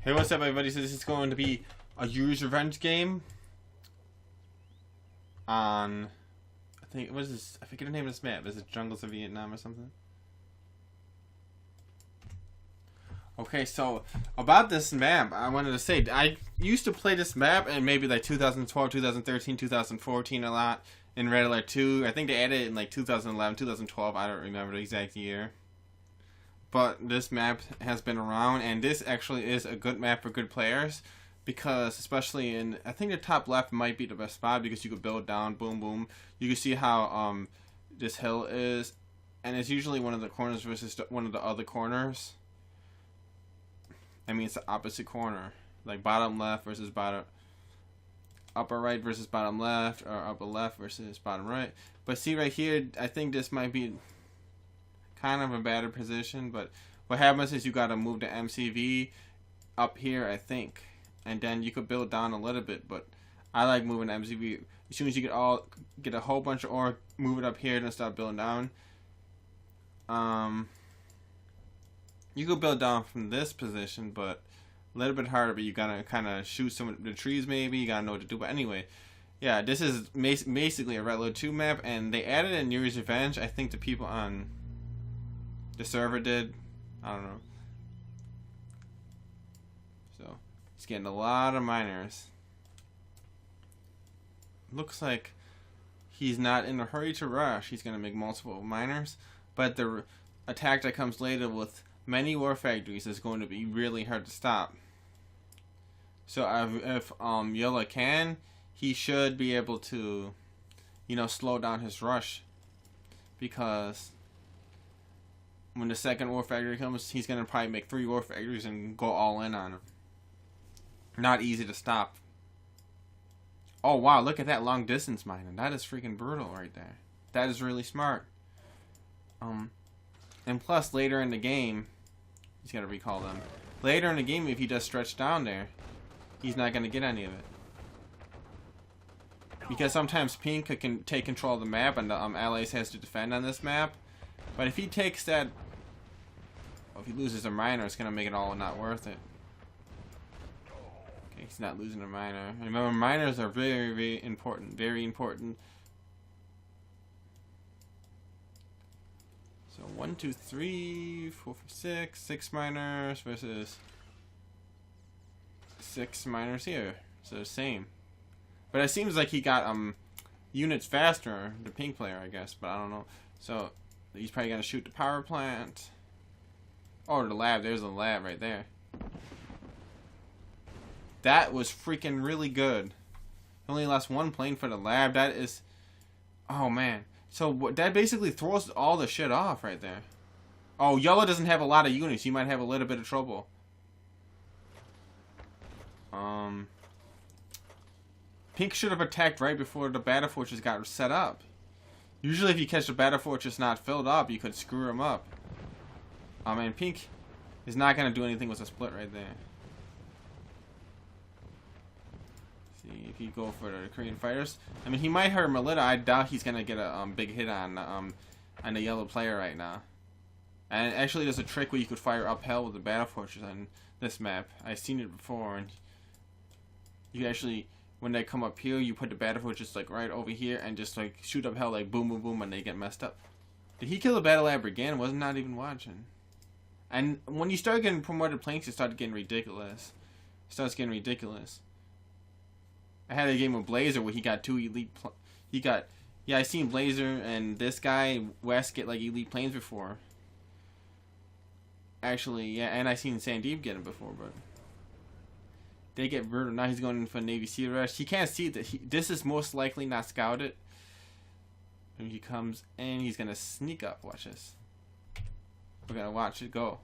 Hey, what's up, everybody? So this is going to be a Yuris revenge game on, I think, what is this? I forget the name of this map. Is it Jungles of Vietnam or something? Okay, so about this map, I wanted to say, I used to play this map in maybe like 2012, 2013, 2014 a lot in Red Alert 2. I think they added it in like 2011, 2012. I don't remember the exact year. But this map has been around, and this actually is a good map for good players, because especially in, I think the top left might be the best spot, because you could build down, boom, boom. You can see how this hill is, and it's usually one of the corners versus one of the other corners. I mean, it's the opposite corner, like bottom left versus bottom, upper right versus bottom left, or upper left versus bottom right. But see right here, I think this might be kind of a better position, but what happens is you gotta move the MCV up here, I think, and then you could build down a little bit. But I like moving the MCV. As soon as you get a whole bunch of ore, move it up here, then start building down. You could build down from this position, but a little bit harder. But you gotta kind of shoot some of the trees, maybe. You gotta know what to do. But anyway, yeah, this is basically a Red Alert 2 map, and they added in Yuri's Revenge. I think the people on the server did. I don't know. So he's getting a lot of miners. Looks like he's not in a hurry to rush. He's gonna make multiple miners, but the attack that comes later with many war factories is going to be really hard to stop. So if Yella can, he should be able to, you know, slow down his rush, because when the second war factory comes, he's gonna probably make 3 war factories and go all in on him. Not easy to stop. Oh wow, look at that long distance mining. That is freaking brutal right there. That is really smart. And plus later in the game, he's gotta recall them. Later in the game, if he does stretch down there, he's not gonna get any of it, because sometimes Pink can take control of the map, and the allies has to defend on this map. But if he takes that, well, if he loses a miner, it's gonna make it all not worth it. Okay, he's not losing a miner. Remember, miners are very, very important. Very important. So 1, 2, 3, 4, 5, 6. 6 miners versus 6 miners here. So the same. But it seems like he got units faster, the Pink player, I guess. But I don't know. So he's probably gonna shoot the power plant. Oh, the lab. There's a lab right there. That was freaking really good. Only lost 1 plane for the lab. That is, oh man. So that basically throws all the shit off right there. Oh, Yellow doesn't have a lot of units. He might have a little bit of trouble. Pink should have attacked right before the battle fortress got set up. Usually if you catch the battle fortress not filled up, you could screw him up. And Pink is not going to do anything with a split right there. See if you go for the Korean fighters. I mean, he might hurt Melita. I doubt he's going to get a big hit on the yellow player right now. And actually there's a trick where you could fire uphill with the battle fortress on this map. I've seen it before, and you actually, when they come up here, you put the battle fortress like right over here and just like shoot uphill, like boom, boom, boom, and they get messed up. Did he kill the battle lab again? Was not even watching. And when you start getting promoted planks, it starts getting ridiculous. It starts getting ridiculous. I had a game with Blazer where he got 2 elite. Yeah, I seen Blazer and this guy West get like elite planes before. Actually, yeah, and I seen Sandeep get him before, but they get brutal. Now he's going in for Navy SEAL rush. He can't see that this is most likely not scouted. And he comes in, he's gonna sneak up. Watch this. We're gonna watch it go.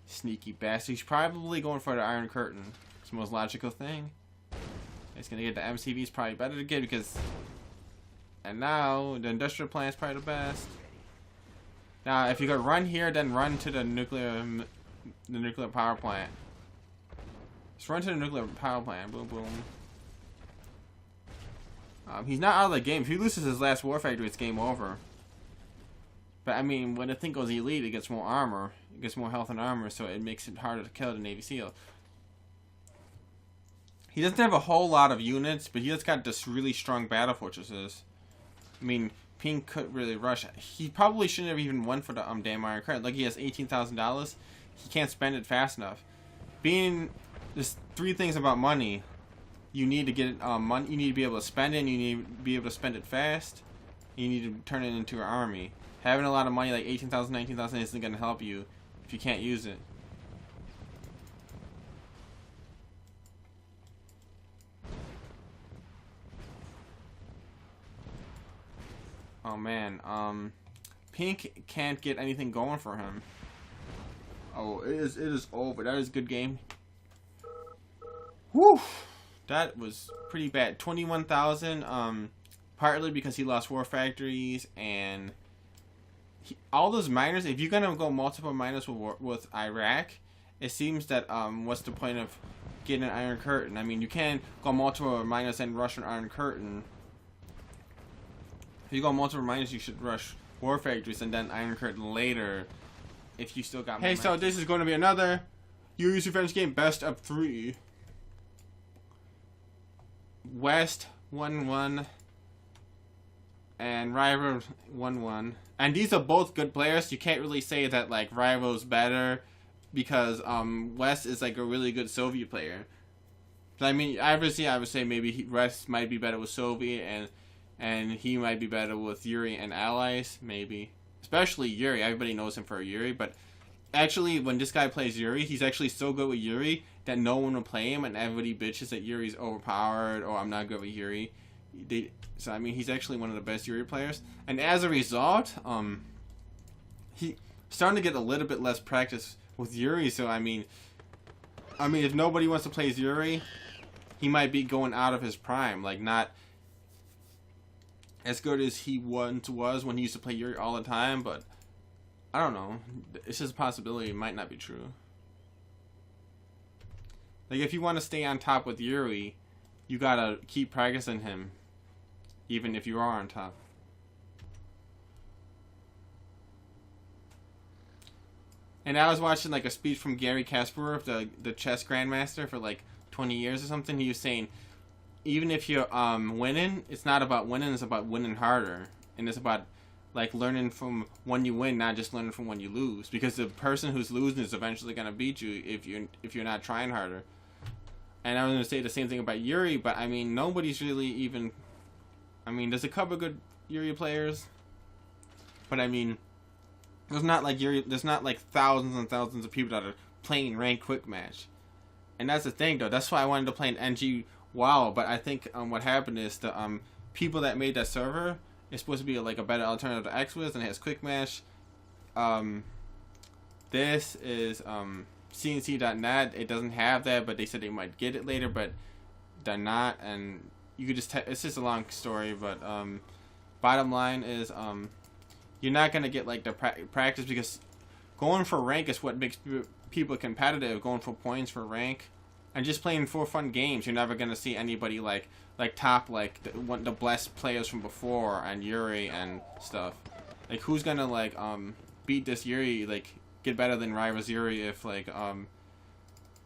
Sneaky bastard. He's probably going for the Iron Curtain. It's the most logical thing. He's gonna get the MCV. Is probably better to get, because. And now the industrial plant is probably the best. Now, if you could run here, then run to the nuclear power plant. Just run to the nuclear power plant. Boom, boom. He's not out of the game. If he loses his last war factory, it's game over. But I mean, when the thing goes elite, it gets more armor. It gets more health and armor, so it makes it harder to kill the Navy SEAL. He doesn't have a whole lot of units, but he just got this really strong battle fortresses. I mean, Pink could really rush. He probably shouldn't have even won for the damn Iron Curtain. Like, he has $18,000. He can't spend it fast enough. There's three things about money. You need to get money. You need to be able to spend it. And you need to be able to spend it fast. You need to turn it into an army. Having a lot of money, like 18,000, 19,000, isn't going to help you if you can't use it. Oh man, Pink can't get anything going for him. Oh, it is over. That is a good game. Whew, that was pretty bad. 21,000. Partly because he lost war factories and all those miners. If you're gonna go multiple miners with Iraq, it seems that what's the point of getting an Iron Curtain? I mean, you can't go multiple miners and rush an Iron Curtain. If you go multiple miners, you should rush war factories and then Iron Curtain later. If you still got more. Hey, so this is going to be another Yuri's Revenge game, best of 3. West 1-1 and Rival 1-1. And these are both good players. You can't really say that like Rival's better because West is like a really good Soviet player. I mean, obviously, I would say maybe West might be better with Soviet and he might be better with Yuri and allies, maybe. Especially Yuri. Everybody knows him for Yuri, but actually, when this guy plays Yuri, he's actually so good with Yuri that no one will play him, and everybody bitches that Yuri's overpowered, or I'm not good with Yuri. So, I mean, he's actually one of the best Yuri players. And as a result, he's starting to get a little bit less practice with Yuri, so, I mean, if nobody wants to play as Yuri, he might be going out of his prime, like, not as good as he once was when he used to play Yuri all the time, but I don't know. It's just a possibility. It might not be true. Like, if you want to stay on top with Yuri, you gotta keep practicing him, even if you are on top. And I was watching, like, a speech from Gary Kasparov, the chess grandmaster for, like, 20 years or something. He was saying, even if you're winning, it's not about winning, it's about winning harder. And it's about like learning from when you win, not just learning from when you lose. Because the person who's losing is eventually gonna beat you if you're not trying harder. And I was gonna say the same thing about Yuri, but I mean nobody's really even there's a couple good Yuri players. But I mean there's not like thousands and thousands of people that are playing ranked quick match. And that's the thing though, that's why I wanted to play an NG. Wow, but I think what happened is the people that made that server is supposed to be like a better alternative to XWiz, and it has quick match. This is CNC.net. It doesn't have that, but they said they might get it later, but they're not. And you could just it's just a long story, but bottom line is you're not gonna get like the practice because going for rank is what makes people competitive. Going for points for rank. And just playing for fun games, you're never gonna see anybody like top like the blessed players from before and Yuri and stuff. Like who's gonna like beat this Yuri, like get better than Rival's Yuri if like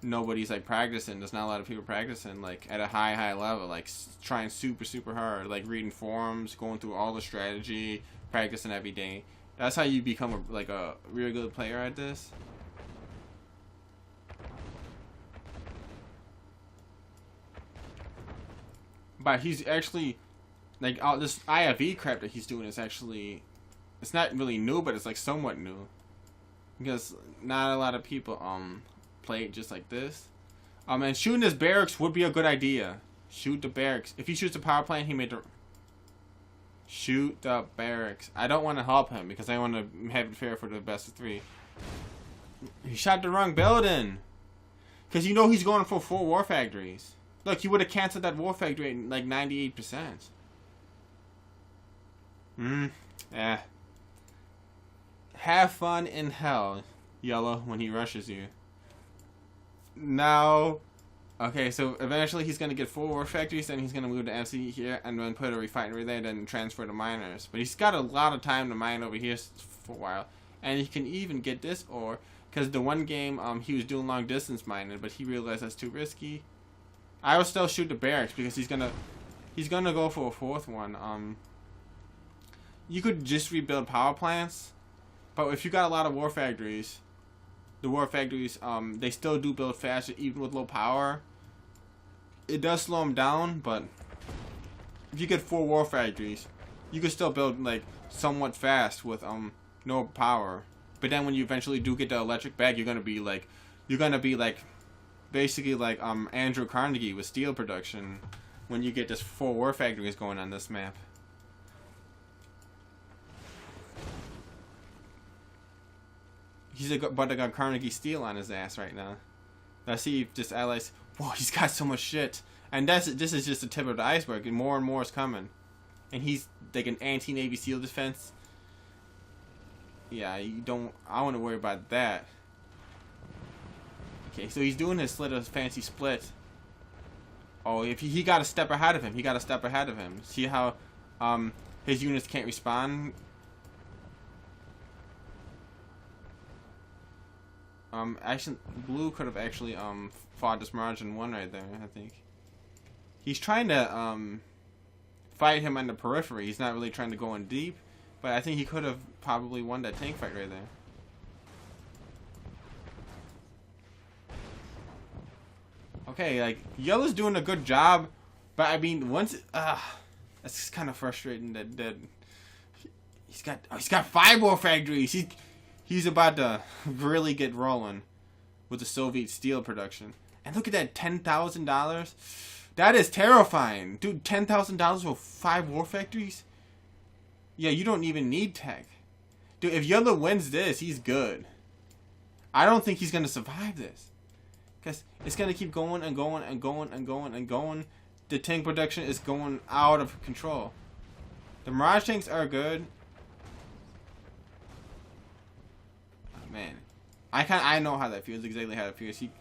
nobody's like practicing. There's not a lot of people practicing like at a high level, like trying super hard, like reading forums, going through all the strategy, practicing every day. That's how you become a really good player at this. But he's actually, like, all this IFE crap that he's doing is actually, it's not really new, but it's, like, somewhat new. Because not a lot of people, play it just like this. And shooting his barracks would be a good idea. Shoot the barracks. If he shoots the power plant, he made the... Shoot the barracks. I don't want to help him, because I want to have it fair for the best of 3. He shot the wrong building! Because you know he's going for 4 war factories. Look, he would have canceled that war factory at like 98%. Yeah. Have fun in hell, Yellow, when he rushes you. Now, Okay, so eventually he's gonna get 4 war factories, then he's gonna move to MC here, and then put a refinery there, then transfer to miners. But he's got a lot of time to mine over here for a while, and he can even get this ore, because the one game he was doing long distance mining, but he realized that's too risky. I will still shoot the barracks because he's gonna go for a 4th one. You could just rebuild power plants, but if you got a lot of war factories, the war factories they still do build faster even with low power. It does slow them down, but if you get 4 war factories, you can still build like somewhat fast with no power. But then when you eventually do get the electric back, you're gonna be like basically like Andrew Carnegie with steel production when you get this 4 war factories going on this map. He's about to got Carnegie steel on his ass right now. Let's see if this allies. Whoa, he's got so much shit, and this is just the tip of the iceberg, and more is coming. And he's like an anti-Navy SEAL defense. Yeah, you don't. I want to worry about that. Okay, so he's doing his fancy split. Oh, if he got a step ahead of him, See how his units can't respond. Actually, blue could have actually fought this margin 1 right there. I think he's trying to fight him on the periphery. He's not really trying to go in deep, but I think he could have probably won that tank fight right there. Okay, like yellow's doing a good job, but I mean once that's just kind of frustrating that he's got 5 war factories. He's about to really get rolling with the Soviet steel production. And look at that, $10,000. That is terrifying. Dude, $10,000 for 5 war factories? Yeah, you don't even need tech. Dude, if Yellow wins this, he's good. I don't think he's going to survive this. Because it's going to keep going and going and going and going and going. The tank production is going out of control. The Mirage tanks are good. Man, I know how that feels, exactly how it feels. He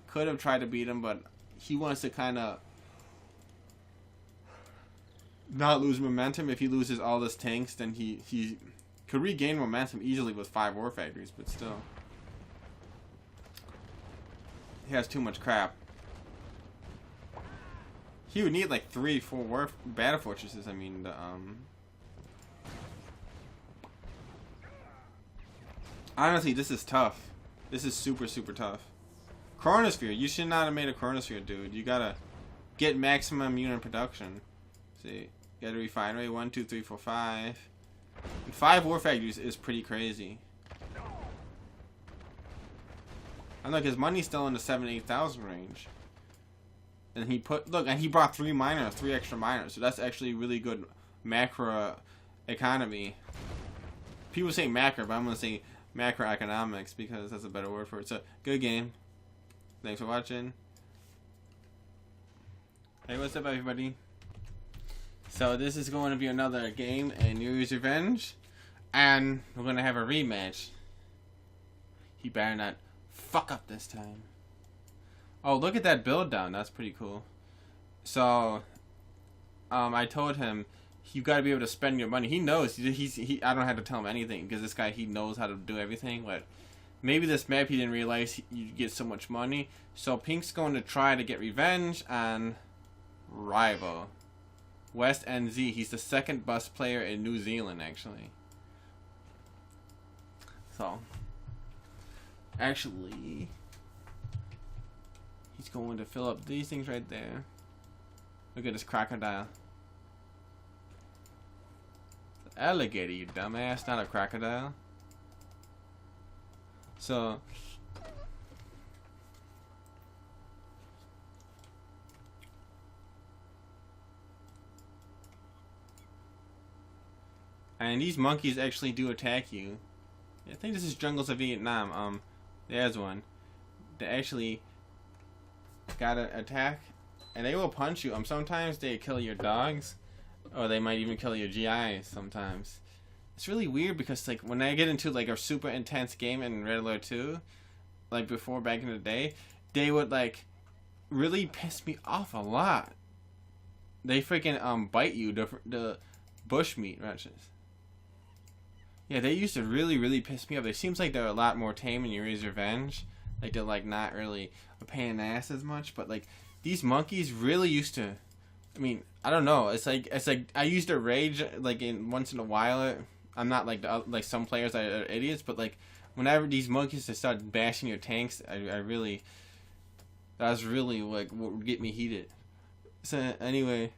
could have tried to beat him, but he wants to kind of not lose momentum. If he loses all his tanks, then he could regain momentum easily with 5 war factories, but still. He has too much crap. He would need like 3-4 battle fortresses, I mean, the, honestly, this is tough. This is super tough. Chronosphere. You should not have made a Chronosphere, dude. You gotta get maximum unit production. See, you gotta refinery 1, 2, 3, 4, 5. And 5 war factories is pretty crazy. And look, his money's still in the 7,000-8,000 range. And he he brought 3 miners, 3 extra miners. So that's actually really good macro economy. People say macro, but I'm gonna say macroeconomics because that's a better word for it. So, good game. Thanks for watching. Hey, what's up, everybody? So, this is going to be another game in Yuri's Revenge. And we're going to have a rematch. He better not fuck up this time. Oh, look at that build down. That's pretty cool. So, I told him, you got to be able to spend your money. He knows. I don't have to tell him anything because this guy, he knows how to do everything. But maybe this map he didn't realize you get so much money. So Pink's going to try to get revenge on Rival. West NZ. He's the 2nd best player in New Zealand, actually. So, actually, he's going to fill up these things right there. Look at this crocodile. Alligator, you dumbass, not a crocodile. So, and these monkeys actually do attack you. I think this is Jungles of Vietnam. There's one. They actually gotta attack, and they will punch you. Sometimes they kill your dogs. Or they might even kill your GI sometimes. It's really weird because like when I get into like a super intense game in Red Alert 2, like before back in the day, they would like really piss me off a lot. They freaking bite you, the bushmeat wretches. Yeah, they used to really piss me off. It seems like they're a lot more tame in Yuri's Revenge. Like they're like not really a pain in the ass as much, but like these monkeys really used to. I mean, I don't know. It's like I used to rage like once in a while. I'm not like some players that are idiots, but like whenever these monkeys just start bashing your tanks, I really, that was really like what would get me heated. So anyway,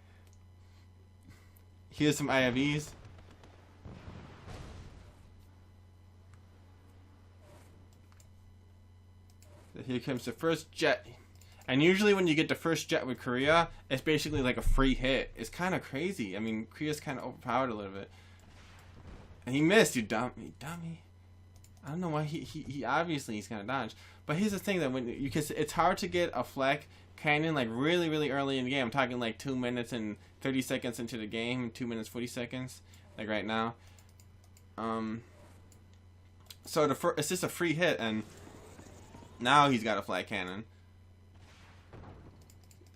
here's some AvS. So here comes the first jet. And usually when you get the first jet with Korea, it's basically like a free hit. It's kind of crazy. I mean, Korea's kind of overpowered a little bit. And he missed, you dummy. I don't know why he obviously he's gonna dodge. But here's the thing that it's hard to get a flak cannon like really early in the game. I'm talking like 2 minutes and 30 seconds into the game, 2 minutes 40 seconds, like right now. So it's just a free hit, and now he's got a flak cannon.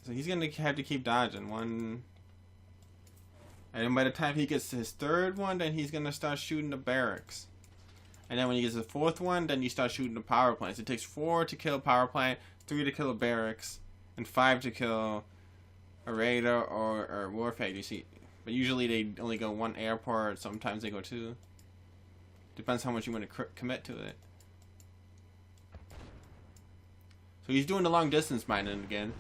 So he's gonna have to keep dodging one. And then by the time he gets to his third one, then he's gonna start shooting the barracks. And then when he gets to the fourth one, then you start shooting the power plants. It takes 4 to kill a power plant, 3 to kill a barracks, and 5 to kill a radar or war factory. See, but usually they only go 1 airport. Sometimes they go 2. Depends how much you want to commit to it. So he's doing the long distance mining again.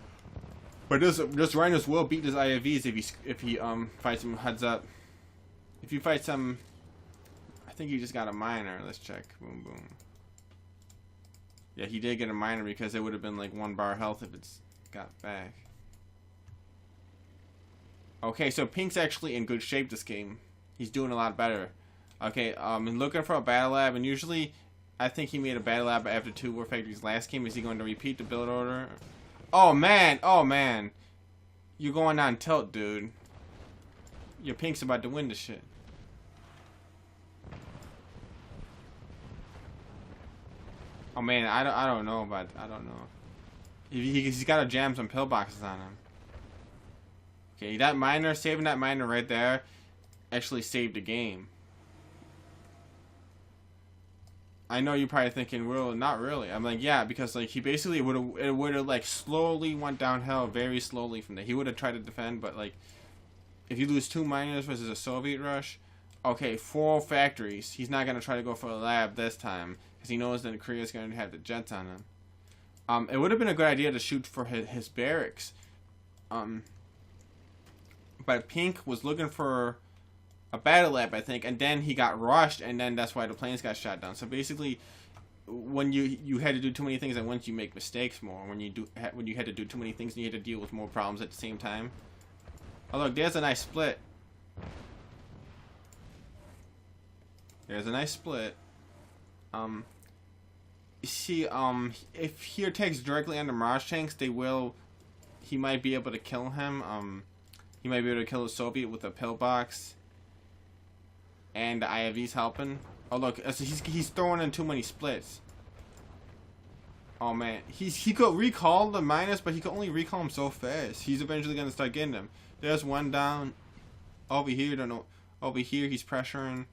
But this Rhinos will beat his AvS if he fights him heads up. If you fight some, I think he just got a miner. Let's check. Boom. Yeah, he did get a miner because it would have been like 1 bar health if it's got back. Okay, so Pink's actually in good shape this game. He's doing a lot better. Okay, I'm looking for a battle lab, and usually I think he made a battle lab after 2 war factories last game. Is he going to repeat the build order? Oh man, you're going on tilt, dude. Your Pink's about to win this shit. Oh man, I don't know. He's got to jam some pillboxes on him. Okay, saving that miner right there actually saved the game. I know you're probably thinking, well, not really. I'm like, yeah, because like he basically would have like slowly went downhill very slowly from there. He would have tried to defend, but like if you lose 2 miners versus a Soviet rush, okay, 4 factories. He's not gonna try to go for a lab this time because he knows that Korea's gonna have the jets on him. It would have been a good idea to shoot for his barracks. But Pink was looking for a battle lab, I think, and then he got rushed, and then that's why the planes got shot down. So basically, when you had to do too many things at once, you make mistakes more. When you had to do too many things, and you had to deal with more problems at the same time. Oh look, there's a nice split. There's a nice split. You see, if he attacks directly on the Mirage tanks, he might be able to kill him. He might be able to kill a Soviet with a pillbox. And the AvS helping. Oh look, he's throwing in too many splits. Oh man, he could recall the minus, but he could only recall him so fast. He's eventually gonna start getting them. There's one down. Over here, don't know. Over here, he's pressuring.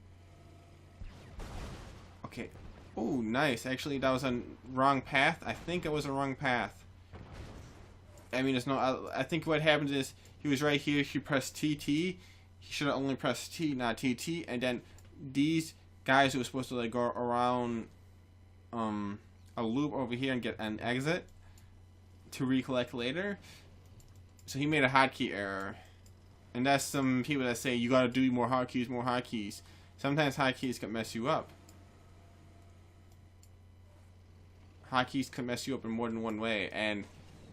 Okay. Oh, nice. Actually, that was a wrong path. I think it was a wrong path. I mean, it's no. I think what happens is he was right here. He pressed TT. He should have only pressed T, not TT, and then these guys who were supposed to like go around a loop over here and get an exit to recollect later. So he made a hotkey error. And that's some people that say you gotta do more hotkeys. Sometimes hotkeys can mess you up. Hotkeys can mess you up in more than one way, and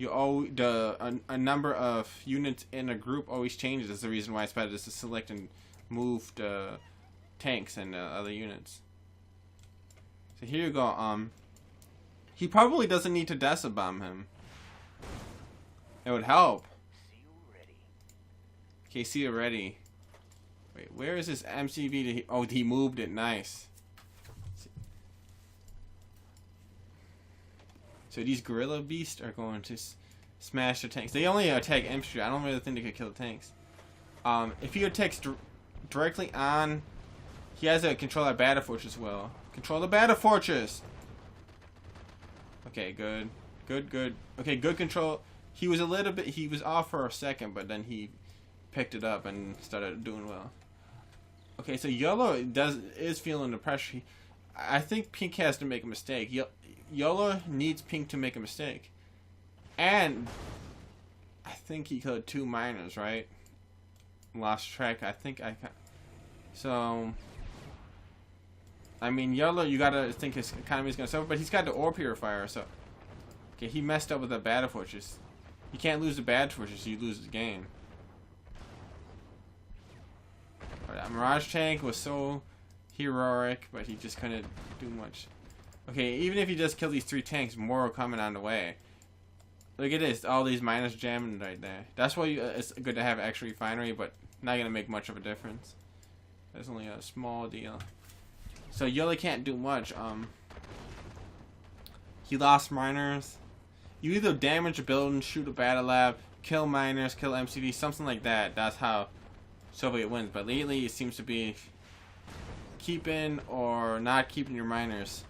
a number of units in a group always changes. That's the reason why it's better just to select and move the tanks and other units. So here you go. He probably doesn't need to decibomb him. It would help. Okay, see you ready. Wait, where is this MCV? Oh, he moved it. Nice. So these gorilla beasts are going to smash the tanks. They only attack infantry. I don't really think they could kill the tanks. If he attacks directly on, he has to control that battle fortress well. Control the battle fortress. Okay, good. Okay, good control. He was off for a second, but then he picked it up and started doing well. Okay, so yellow is feeling the pressure. I think pink has to make a mistake. Yellow needs pink to make a mistake. And I think he killed 2 miners, right? Lost track. So I mean, yellow, you gotta think his economy is gonna suffer, but he's got the ore purifier, so okay, he messed up with the battle fortress. You can't lose the battle fortress, you lose the game. But that Mirage tank was so heroic, but he just couldn't do much. Okay, even if he does kill these 3 tanks, more are coming on the way. Look at this, all these miners jamming right there. That's why it's good to have an extra refinery, but not gonna make much of a difference. That's only a small deal. So yellow can't do much. He lost miners. You either damage a building, shoot a battle lab, kill miners, kill MCV, something like that. That's how Soviet wins. But lately it seems to be keeping or not keeping your miners.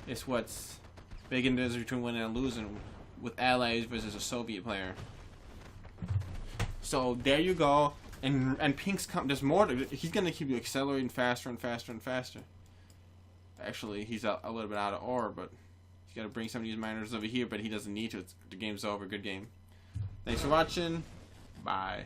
It's what's big in the difference between winning and losing with allies versus a Soviet player. So there you go. And pink's there's more. He's gonna keep you accelerating faster and faster and faster. Actually, he's a little bit out of ore, but he's got to bring some of these miners over here, but he doesn't need to. The game's over. Good game. Thanks for watching. Bye.